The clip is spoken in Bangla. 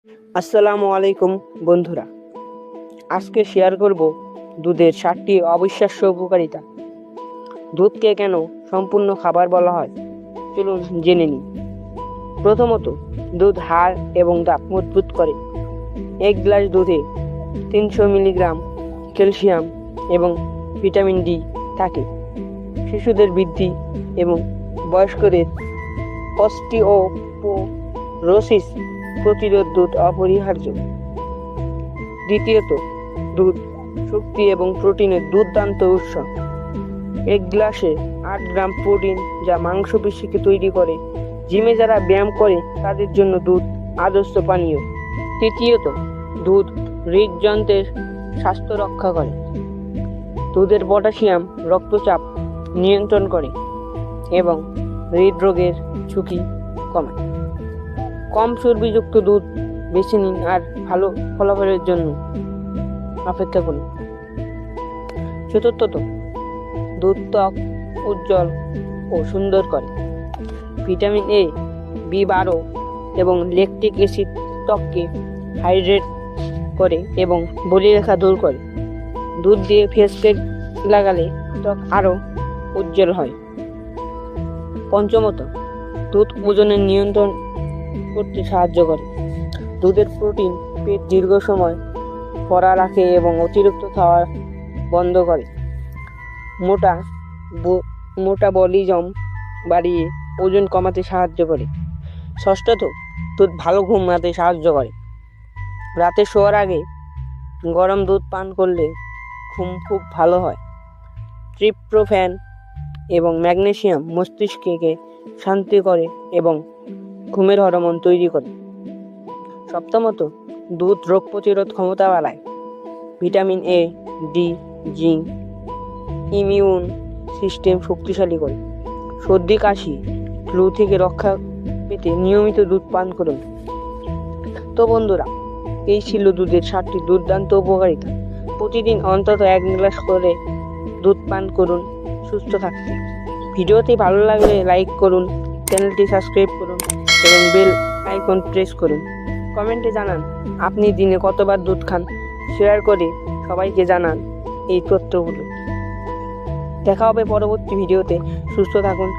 আসসালামু আলাইকুম বন্ধুরা, আজকে শেয়ার করব দুধের 7টি অবিশ্বাস্য উপকারিতা। দুধকে কেন সম্পূর্ণ খাবার বলা হয়, চলুন জেনে নিই। প্রথমত, দুধ হাড় এবং দাঁত মজবুত করে। এক গ্লাস দুধে 300 মিলিগ্রাম ক্যালসিয়াম এবং ভিটামিন ডি থাকে। শিশুদের বৃদ্ধি এবং বয়স্কদের অস্টিওপোরোসিস প্রতিরোধ দুধ অপরিহার্য। দ্বিতীয়ত, দুধ শক্তি এবং প্রোটিনের দুর্দান্ত উৎস। এক গ্লাসে 8 গ্রাম প্রোটিন, যা মাংসপেশিকে তৈরি করে। জিমে যারা ব্যায়াম করে তাদের জন্য দুধ আদর্শ পানীয়। তৃতীয়ত, দুধ হৃদযন্ত্রের স্বাস্থ্য রক্ষা করে। দুধের পটাশিয়াম রক্তচাপ নিয়ন্ত্রণ করে এবং হৃদরোগের ঝুঁকি কমায়। কম চর্বিযুক্ত দুধ বেছে নিন আর ভালো ফলাফলের জন্য অপেক্ষা করুন। চতুর্থত, দুধ ত্বক উজ্জ্বল ও সুন্দর করে। ভিটামিন এ, বি12 এবং ল্যাকটিক অ্যাসিড ত্বককে হাইড্রেট করে এবং বলিরেখা দূর করে। দুধ দিয়ে ফেস প্যাক লাগালে ত্বক আরও উজ্জ্বল হয়। পঞ্চমত, দুধ ওজনের নিয়ন্ত্রণ করতে সাহায্য করে। দুধের প্রোটিন পেট দীর্ঘ সময় ভরা রাখে এবং অতিরিক্ত খাওয়া বন্ধ করে। মেটাবলিজম বাড়িয়ে ওজন কমাতে সাহায্য করে। ষষ্ঠত, দুধ ভালো ঘুমাতে সাহায্য করে। রাতে শোয়ার আগে গরম দুধ পান করলে ঘুম খুব ভালো হয়। ট্রিপ্টোফ্যান এবং ম্যাগনেসিয়াম মস্তিষ্ককে শান্তি করে এবং ঘুমের হরমোন তৈরি করে। সপ্তমত, দুধ রোগ প্রতিরোধ ক্ষমতা বাড়ায়। Vitamin A, D, zinc immune system শক্তিশালী করে। সর্দি কাশি ফ্লু থেকে রক্ষা পেতে নিয়মিত দুধ পান করুন। তো বন্ধুরা, এই ছিল দুধের 7টি দুর্দান্ত উপকারিতা। প্রতিদিন অন্তত 1 গ্লাস করে দুধ পান করুন সুস্থ থাকতে। ভিডিওটি ভালো লাগলে লাইক করুন, চ্যানেলটি সাবস্ক্রাইব করুন এবং বেল আইকন প্রেস করুন। কমেন্টে জানান আপনি দিনে কতবার দুধ খান। শেয়ার করে সবাইকে জানান এই তথ্যগুলো। দেখা হবে পরবর্তী ভিডিওতে। সুস্থ থাকুন।